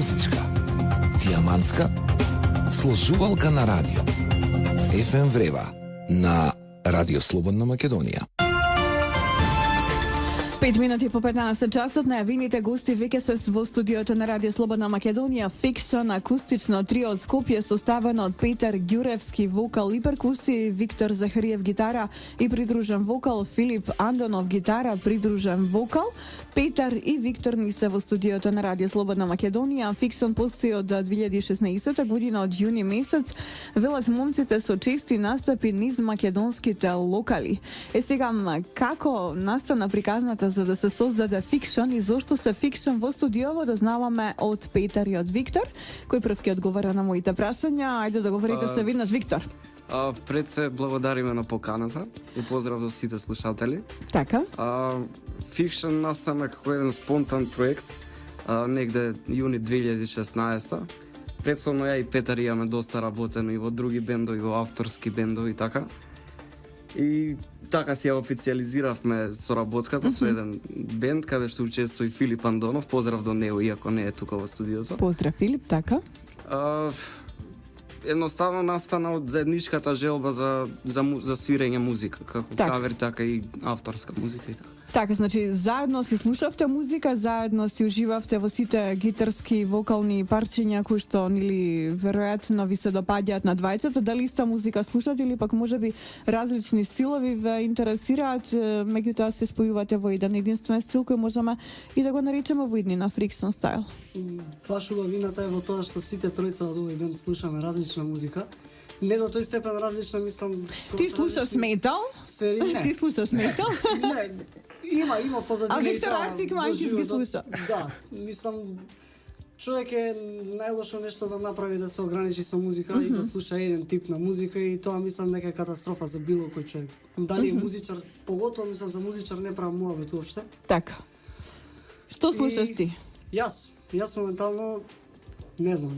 музичка, дијамантска, сложувалка на радио. FM Врева на Радио Слободна Македонија. 5 минути по 15 часот најавените гости веќе се во студиото на Радио Слободна Македонија. Фикшн акустично трио од Скопје составено од Петар Ѓуревски вокал и перкусии, Виктор Захариев гитара и придружен вокал, Филип Андонов гитара, придружен вокал. Петар и Виктор ни се во студиото на Радио Слободна Македонија. Фикшн постои од 2016 година, од јуни месец. Велат момците со чести настапи низ македонските локали. Сега, како настана приказната за да се создаде Фикшн и зошто се Фикшн во студиово, да знаваме од Петар и од Виктор, кој прв ќе одговара на моите прашања. Ајде да говорите се веднаш, Виктор. Пред се благодариме на поканата и поздрав до сите слушатели. Така. Фикшн настана како еден спонтан проект негде јуни 2016. Претходно ја и Петар имаме доста работено и во други бендови, во авторски бендови и така. И така си ја официализиравме соработката со еден бенд каде што учествува и Филип Андонов. Поздрав до него, иако не е тука во студиото. Поздрав, Филип, така. Едноставно настана од заедничката желба за свирење музика, како кавер, така и авторска музика и така. Така, значи, заедно си слушавте музика, заедно си уживавте во сите гитарски, вокални парчиња кои што, нели, веројатно ви се допаѓаат на двајцата. Дали иста музика слушате или пак можеби различни стилови ве интересираат, меѓутоа се спојувате во еден единствен стил кој можеме и да го наречеме во иднина Фикшн стайл. Баш убавината е во тоа што сите тројца од овој бенд слушаме различна музика. Не до тој степен различна, мислам... Ти слушаш метал? Сфери, не. Ти слушаш метал? Не, има позадина. А Виктор Арцик Манкис ги слуша? Да, мислам, човек е најлошо нешто да направи да се ограничи со музика и да слуша еден тип на музика и тоа мислам дека е катастрофа за било кој човек. Дали е музичар, поготово мислам за музичар не правам муабет уопште. Така. Што слушаш ти? Јас моментално не знам,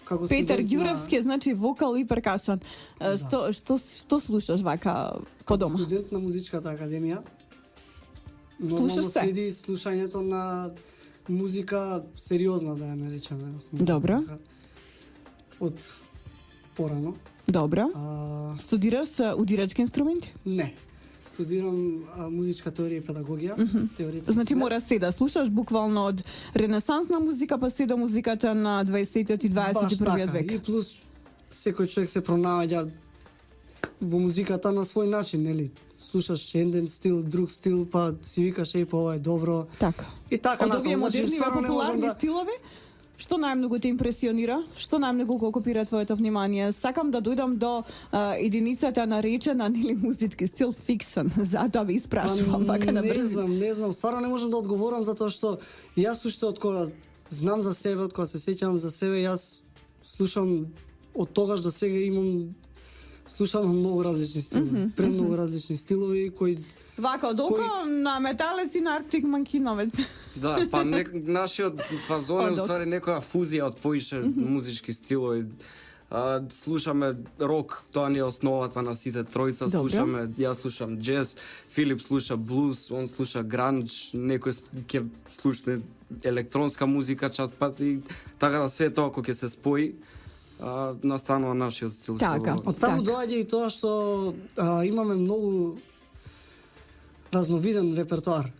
како Петар студент Ѓуревски, значи вокал и перкасион. Што слушаш вака по дома? Студент на музичката академија. Слушаш Нормално се? следи слушањето на музика сериозна, да ја наречеме. Добро. Од порано. Добро. Студираш удирачки инструменти? Не. Студирам музичка теорија и педагогија. Теоретски Значи свет. мора се да слушаш буквално од ренесансна музика па се до музиката на 20-тиот и 21-виот век. И плюс секој човек се пронаоѓа во музиката на свој начин, нели? Слушаш еден стил, друг стил, па си викаш па ова е добро. Така. И така Од овие натаму. модерни стварно не можам популарни стилови, што најмногу те импресионира? Што најмногу го окупира твоето внимание? Сакам да дојдам до единицата наречена нели музички стил Фикшн. Затоа ви испрашувам вака на брзо. Не знам, стварно не можам да одговорам затоа што јас уште од кога знам за себе, од кога се сеќавам за себе, јас слушам од тогаш до сега слушам многу различни стилови, премногу различни стилови кои Вака, од око на металец и на Арктик Манкиновец. Да, па нашиот фазон е Од уствари некоја фузија од поише музички стилови. Слушаме рок, тоа ни е основата на сите тројца. Добро. Јас слушам джез, Филип слуша блуз, он слуша гранж, некој ќе слуша електронска музика чатпат и така да све тоа кога ќе се спои, настанува нашиот стил. Така. од таму доаѓа и тоа што имаме многу разновиден репертоар.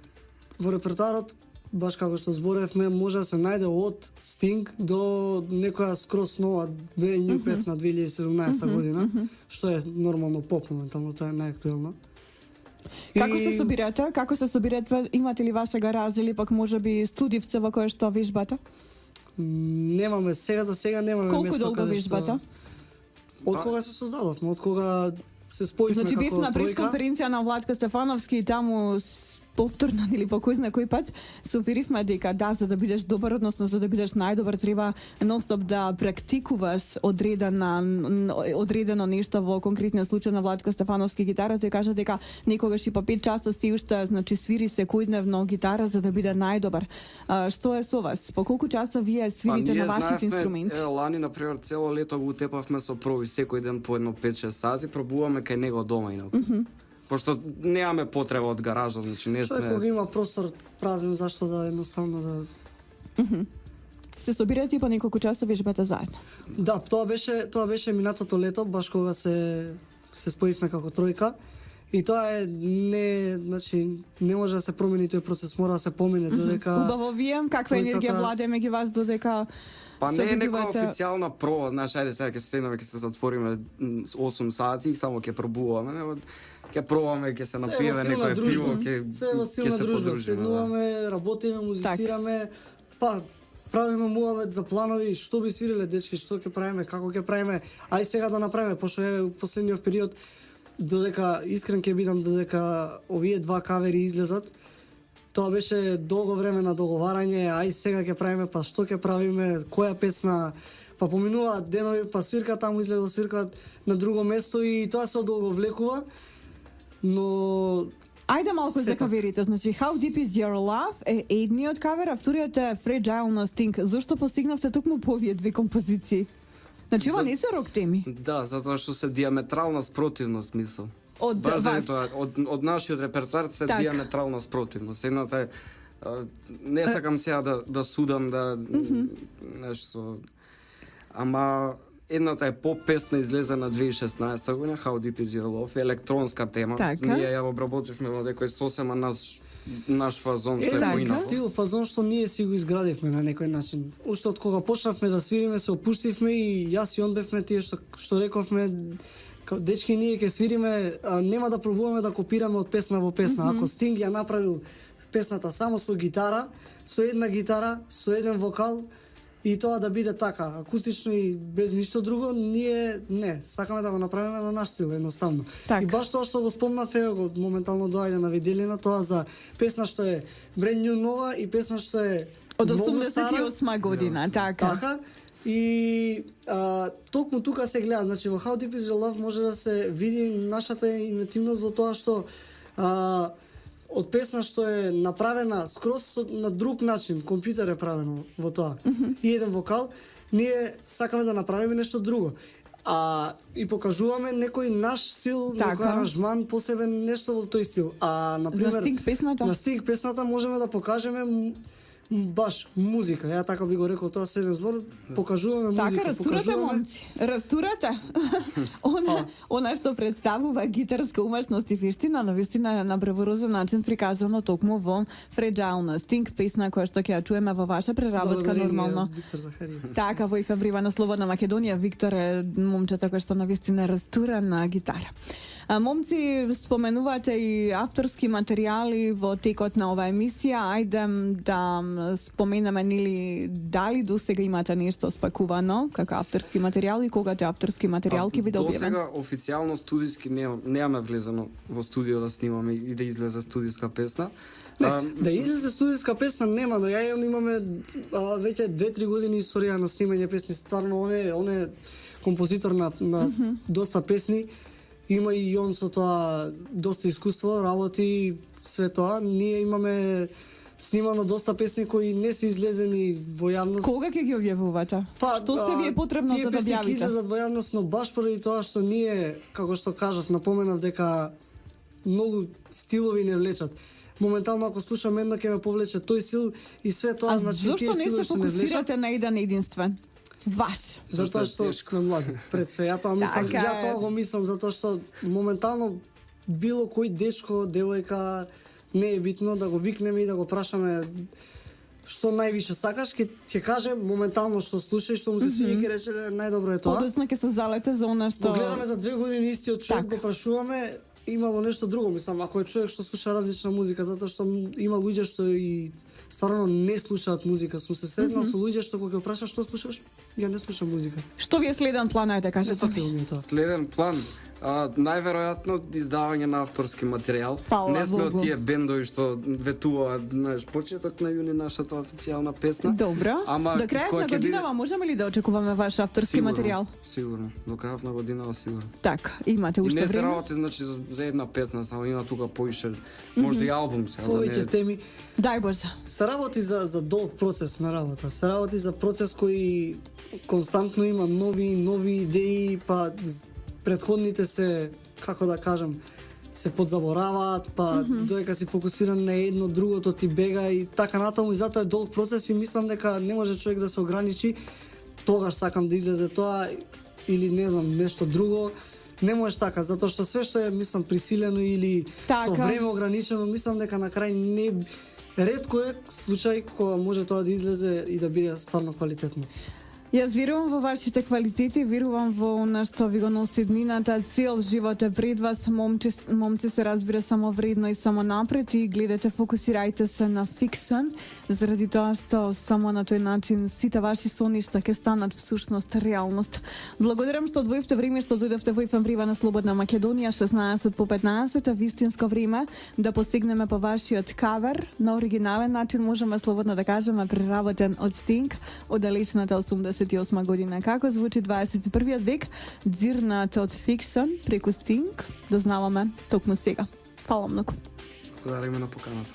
Во репертоарот, баш како што зборевме, може да се најде од Sting до некоја скрос нова very new песна 2017 година, што е нормално поп моментално, тоа е најактуелно. Како се собирате? Како се собирате? Имате ли ваша гараж или пак можеби студивце во кое што вежбате? Немаме за сега немаме Колку место долго каде вежбате? Од кога се создадовме, од кога се споивме Значи бев како на тројка. пресконференција на Владко Стефановски и таму повторно или по кој знае кој пат се уверивме дека да, за да бидеш добар, односно за да бидеш најдобар, треба нонстоп да практикуваш одредено нешто. Во конкретниот случај на Владко Стефановски гитара, тој кажа дека некогаш и по 5 часа си уште, значи свири секојдневно гитара за да биде најдобар. Што е со вас? По колку часа вие свирите на вашите инструменти? Лани, например, цело лето го утепавме со проби секој ден по едно 5-6 сати, пробуваме кај него дома инаку. Пошто немаме потреба од гаража, значи не сме... Човек кога има простор празен, зашто да едноставно да... се собирате и по неколку часови живеете заедно. Да, тоа беше минатото лето, баш кога се споивме како тројка. И тоа е не може да се промени тој процес, мора да се помине додека Убаво вие, каква енергија владе меѓу вас додека Па се не е нека обидувате? официјална проба, знаеш, ајде сега ќе се седнеме, ќе се затвориме 8 сати и само ќе пробуваме, него ќе пробаме, ќе се напиеме некое пиво, се во ќе стилна се дружба, подружиме. Да. седнуваме, работиме, музицираме, па правиме муавет за планови, што би свириле дечки, што ќе правиме, како ќе правиме. Ај сега да направиме, пошто е последниот период додека искрен ќе бидам додека овие два кавери излезат. Тоа беше долго време на договарање, ај сега ќе правиме, па што ќе правиме, која песна, па поминуваат денови, па свирка таму излега свиркаат на друго место и тоа се одолговлекува. Но Ајде малку за Сепак. каверите, значи How Deep Is Your Love е едниот кавер, а вториот е Fragile на Sting. Зошто постигнавте токму по овие две композиции? Значи ова За- не се рок теми. Да, затоа што се диаметрално спротивно смисол. Од Баш заради вас. тоа, од нашиот репертоар се Така. диаметрално спротивност. Едната е не сакам сега да судам да нешто, ама едната е поп песна излезена 2016 година, How Deep Is Your Love, електронска тема. Така. Ние ја обработивме во некој сосема наш фазон што е така. поинако. стил, фазон што ние си го изградивме на некој начин. Уште од кога почнавме да свириме, се опуштивме и јас и он бевме тие што рековме, дечки ние ќе свириме, нема да пробуваме да копираме од песна во песна. Ако Стинг ја направил песната само со гитара, со една гитара, со еден вокал, и тоа да биде така, акустично и без ништо друго, ние не, сакаме да го направиме на наш стил, едноставно. Така. И баш тоа што го спомнав, го моментално доаѓа на виделина, тоа за песна што е brand new нова и песна што е Од многу стара. 88 година, така. Така. И токму тука се гледа, значи во How Deep Is Your Love може да се види нашата интимност во тоа што од песна што е направена скроз на друг начин, компјутер е правено во тоа. И еден вокал, ние сакаме да направиме нешто друго. И покажуваме некој наш стил, Така. некој аранжман, посебен нешто во тој стил. На пример, Sting песната? На Sting песната можеме да покажеме баш музика. Ја така би го рекол тоа со еден збор, покажуваме музика, Така, растурате, покажуваме момци. Растурате. Она што представува гитарска умешност и вештина, на вистина е на бреворазен начин приказано токму во Fragile на Sting, песна која што ќе ја чуеме во ваша преработка благодарение нормално. Виктор Захариев. Така, во Ифеврива на Слободна Македонија, Виктор е момчето кој што навистина растура на гитара. Момци, споменувате и авторски материјали во текот на оваа емисија. Ајде да споменеме нели дали досега имате нешто спакувано како авторски материјал и кога тој авторски материјал ќе биде објавен? Досега официјално студиски немаме влезено во студио да снимаме и да излезе студиска песна. Да излезе студиска песна нема, но ја и он имаме веќе 2-3 години историја на снимање песни. Стварно он е композитор на доста песни. Има и он со тоа доста искуство, работи све тоа. Ние имаме снимано доста песни кои не се излезени во јавност. Кога ќе ги објавувате? Што се ви е потребно за да Тие песни ќе објавите? излезат во јавност, но баш поради тоа што ние, како што кажав, напоменав дека многу стилови не влечат. Моментално ако слушам едно ќе ме повлече тој стил и све тоа, А значи зошто тие не стилови се што не влечат. фокусирате на еден единствен? Ваш. Затоа Зашто е што тешко. сме млади. Пред се, ја тоа мислам, Така ја е. тоа го мислам затоа што моментално било кој дечко, девојка не е битно да го викнеме и да го прашаме што највише сакаш, ќе каже моментално што слуша и што му се свиѓа, ќе рече најдобро е тоа. Подоцна ќе се залете за она што... Го гледаме за 2 години истиот човек, Така. го прашуваме, имало нешто друго, мислам, ако е човек што слуша различна музика, затоа што има луѓе што и стварно не слушаат музика. Сум се сретнал со луѓе што кога ќе прашаш што слушаш, ја не слушам музика. Што ви е следен план, ајде Не кажете стапило ми? ми е тоа. Следен план, најверојатно издавање на авторски материјал. Фала Не сме Богу. од тие бендови што ветуваат, знаеш, почеток на јуни нашата официјална песна. Добро. Ама До крајот која на ќе биде- годинава можеме ли да очекуваме ваш авторски Сигурно, материјал? Сигурно, до крајот на годинава сигурно. Така, имате И уште не се време. работи значи за една песна, само има тука поише, можда и албум се, да Повеќе не. теми. Дај Боже. Се работи за долг процес на работа. Се работи за процес кој константно има нови идеи, па претходните се, како да кажам, се подзабораваат, па додека си фокусиран на едно, другото ти бега и така натаму, и затоа е долг процес и мислам дека не може човек да се ограничи тогаш сакам да излезе тоа или не знам нешто друго. Не можеш така, затоа што све што е мислам присилено или со време ограничено, мислам дека на крај не ретко е случај кога може тоа да излезе и да биде стварно квалитетно. Јас верувам во вашите квалитети, верувам во она што ви го носи днината, цел живот е пред вас, момци се разбира само вредно и само напред и гледате, фокусирајте се на фикшн, заради тоа што само на тој начин сите ваши соништа ќе станат всушност реалност. Благодарам што одвоивте време, што дојдовте во ефем Врева на Слободна Македонија, 16 по 15, вистинско време да постигнеме по вашиот кавер, на оригинален начин можеме слободно да кажеме преработен од Стинг, од далечната 88 година. Како звучи 21 век, дзирнат од фикшн преку Стинг, дознаваме токму сега. Фала многу. Благодариме на поканата.